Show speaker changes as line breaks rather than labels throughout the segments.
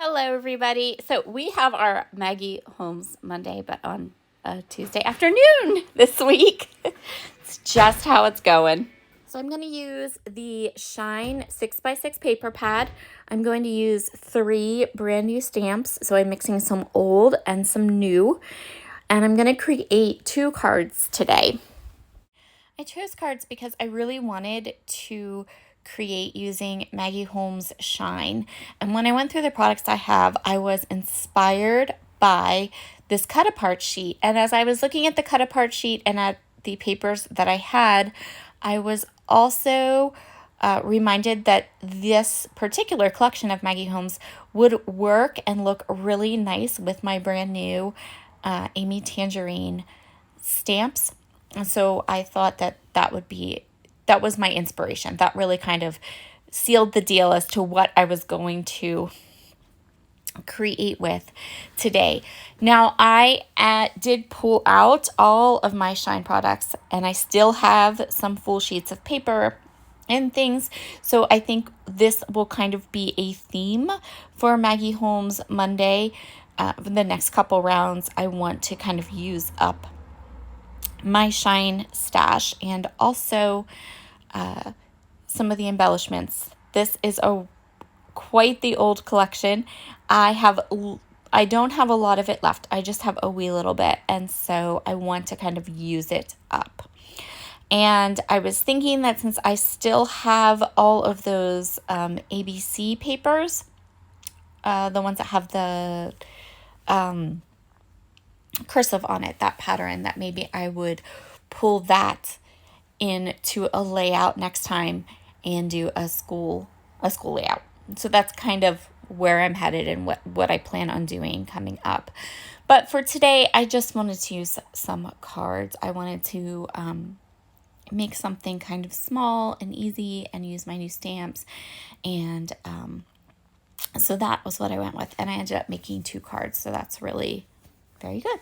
Hello, everybody. So we have our Maggie Holmes Monday, but on a Tuesday afternoon this week. It's just how it's going. So I'm going to use the Shine 6x6 paper pad. I'm going to use 3 brand new stamps. So I'm mixing some old and some new. And I'm going to create 2 cards today. I chose cards because I really wanted to create using Maggie Holmes Shine. And when I went through the products I have, I was inspired by this cut apart sheet. And as I was looking at the cut apart sheet and at the papers that I had, I was also reminded that this particular collection of Maggie Holmes would work and look really nice with my brand new Amy Tangerine stamps. And so I thought that that was my inspiration. That really kind of sealed the deal as to what I was going to create with today. Now, I did pull out all of my Shine products, and I still have some full sheets of paper and things. So I think this will kind of be a theme for Maggie Holmes Monday. The next couple rounds, I want to kind of use up my Shine stash and also some of the embellishments. This is quite the old collection. I don't have a lot of it left. I just have a wee little bit, and so I want to kind of use it up. And I was thinking that since I still have all of those ABC papers, the ones that have the cursive on it, that pattern, that maybe I would pull that into a layout next time and do a school layout. So that's kind of where I'm headed and what I plan on doing coming up. But for today, I just wanted to use some cards. I wanted to make something kind of small and easy and use my new stamps. And so that was what I went with. And I ended up making 2 cards. So that's really very good.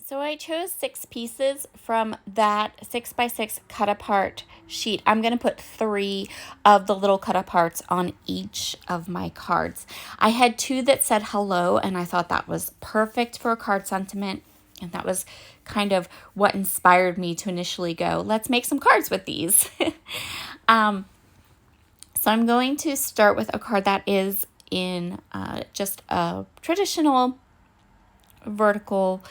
So I chose 6 pieces from that 6x6 cut apart sheet. I'm going to put 3 of the little cut aparts on each of my cards. I had 2 that said hello, and I thought that was perfect for a card sentiment. And that was kind of what inspired me to initially go, let's make some cards with these. So I'm going to start with a card that is in just a traditional vertical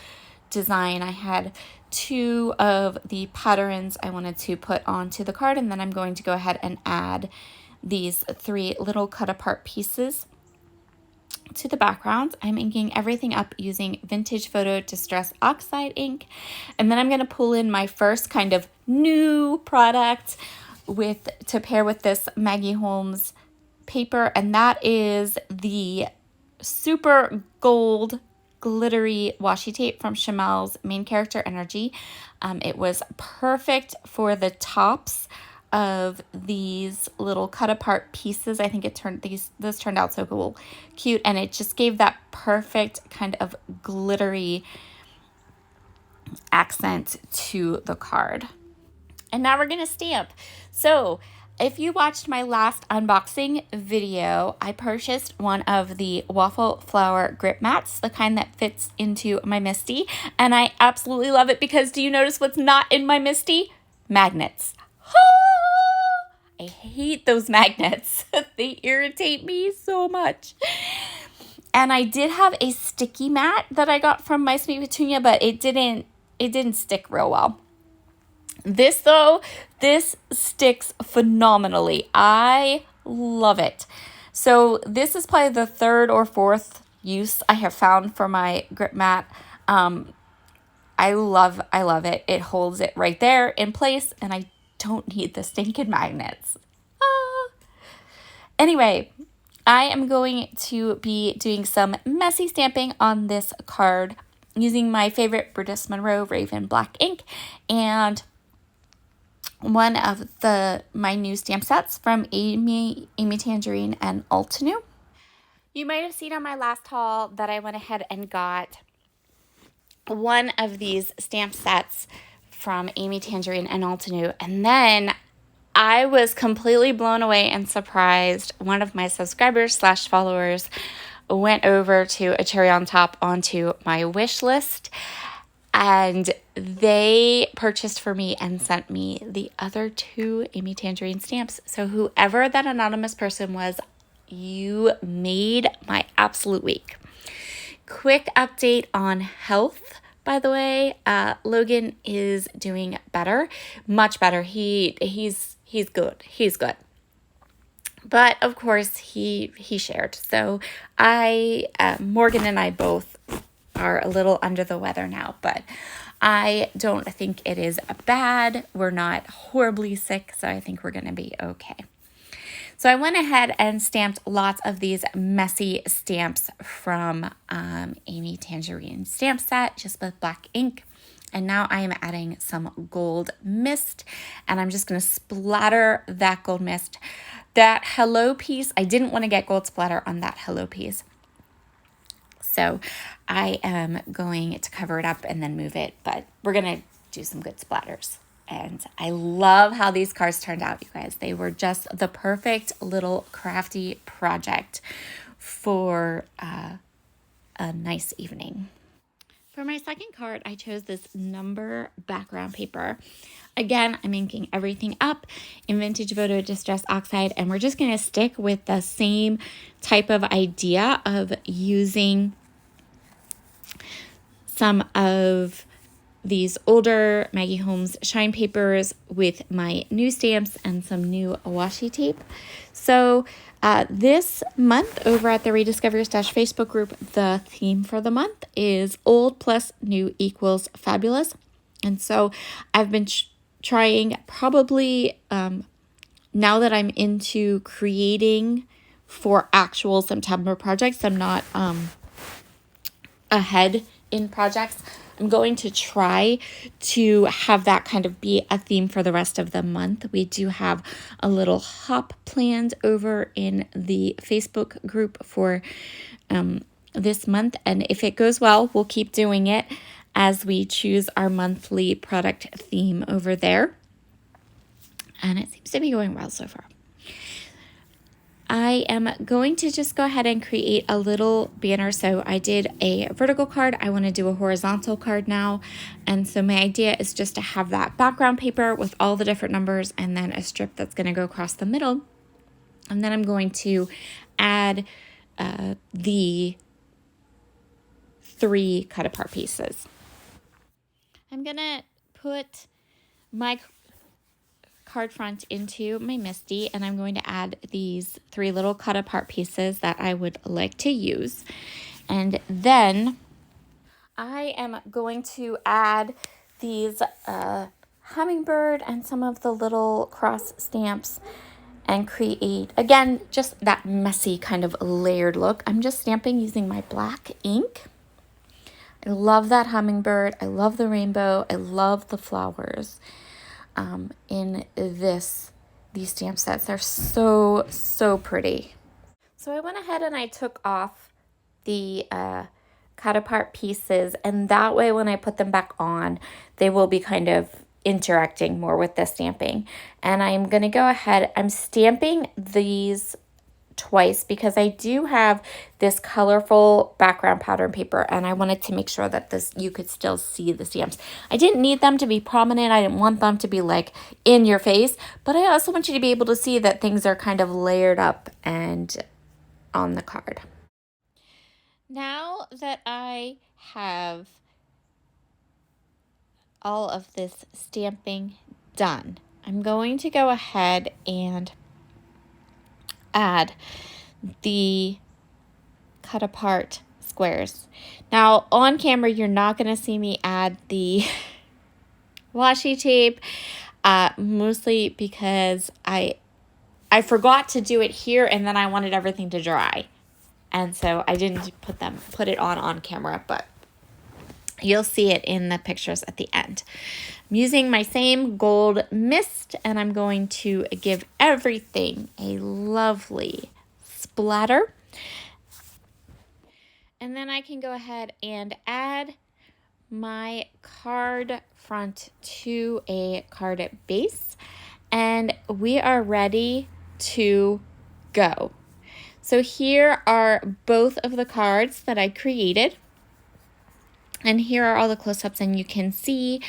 design. I had 2 of the patterns I wanted to put onto the card, and then I'm going to go ahead and add these 3 little cut apart pieces to the background. I'm inking everything up using Vintage Photo Distress Oxide ink, and then I'm going to pull in my first kind of new product to pair with this Maggie Holmes paper, and that is the super gold glittery washi tape from Chamel's Main Character Energy. It was perfect for the tops of these little cut apart pieces. I think this turned out so cute, and it just gave that perfect kind of glittery accent to the card. And now we're going to stamp. So if you watched my last unboxing video, I purchased one of the waffle flower grip mats, the kind that fits into my Misty, and I absolutely love it because do you notice what's not in my Misty? Magnets. I hate those magnets. They irritate me so much. And I did have a sticky mat that I got from My Sweet Petunia, but it didn't stick real well. This sticks phenomenally. I love it. So this is probably the 3rd or 4th use I have found for my grip mat. I love it. It holds it right there in place, and I don't need the stinking magnets. Anyway, I am going to be doing some messy stamping on this card using my favorite Brutus Monroe Raven Black ink and one of my new stamp sets from Amy Tangerine and Altenew. You might have seen on my last haul that I went ahead and got one of these stamp sets from Amy Tangerine and Altenew, and then I was completely blown away and surprised. One of my subscribers / followers went over to A Cherry on Top onto my wish list, and they purchased for me and sent me the other 2 Amy Tangerine stamps. So whoever that anonymous person was, you made my absolute week. Quick update on health, by the way. Logan is doing better, much better. He's good. He's good. But of course, he shared. So Morgan and I both are a little under the weather now, but I don't think it is bad. We're not horribly sick, so I think we're going to be okay. So I went ahead and stamped lots of these messy stamps from Amy Tangerine stamp set, just with black ink. And now I am adding some gold mist, and I'm just going to splatter that gold mist. That hello piece, I didn't want to get gold splatter on that hello piece. So I am going to cover it up and then move it, but we're going to do some good splatters. And I love how these cards turned out, you guys. They were just the perfect little crafty project for a nice evening. For my second card, I chose this number background paper. Again, I'm inking everything up in Vintage Photo Distress Oxide, and we're just going to stick with the same type of idea of using some of these older Maggie Holmes shine papers with my new stamps and some new washi tape. So this month over at the Rediscover Your Stash Facebook group, the theme for the month is old plus new equals fabulous. And so I've been trying probably now that I'm into creating for actual September projects, I'm not ahead in projects. I'm going to try to have that kind of be a theme for the rest of the month. We do have a little hop planned over in the Facebook group for this month. And if it goes well, we'll keep doing it as we choose our monthly product theme over there. And it seems to be going well so far. I am going to just go ahead and create a little banner. So I did a vertical card. I want to do a horizontal card now. And so my idea is just to have that background paper with all the different numbers and then a strip that's going to go across the middle. And then I'm going to add the 3 cut apart pieces. I'm going to put my card front into my Misty, and I'm going to add these 3 little cut apart pieces that I would like to use. And then I am going to add these hummingbird and some of the little cross stamps and create, again, just that messy kind of layered look. I'm just stamping using my black ink. I love that hummingbird. I love the rainbow. I love the flowers. In these stamp sets. They're so pretty. So I went ahead and I took off the cut apart pieces, and that way when I put them back on, they will be kind of interacting more with the stamping. And I'm going to go ahead, I'm stamping these twice because I do have this colorful background pattern paper, and I wanted to make sure that you could still see the stamps. I didn't need them to be prominent. I didn't want them to be like in your face, but I also want you to be able to see that things are kind of layered up and on the card. Now that I have all of this stamping done, I'm going to go ahead and add the cut apart squares. Now on camera, you're not going to see me add the washi tape, mostly because I forgot to do it here, and then I wanted everything to dry. And so I didn't put it on camera, but you'll see it in the pictures at the end. I'm using my same gold mist, and I'm going to give everything a lovely splatter. And then I can go ahead and add my card front to a card base, and we are ready to go. So here are both of the cards that I created. And here are all the close-ups, and you can see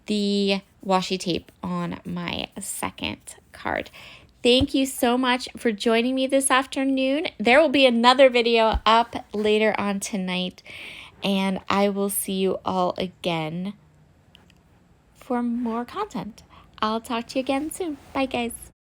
the washi tape on my second card. Thank you so much for joining me this afternoon. There will be another video up later on tonight, and I will see you all again for more content. I'll talk to you again soon. Bye, guys.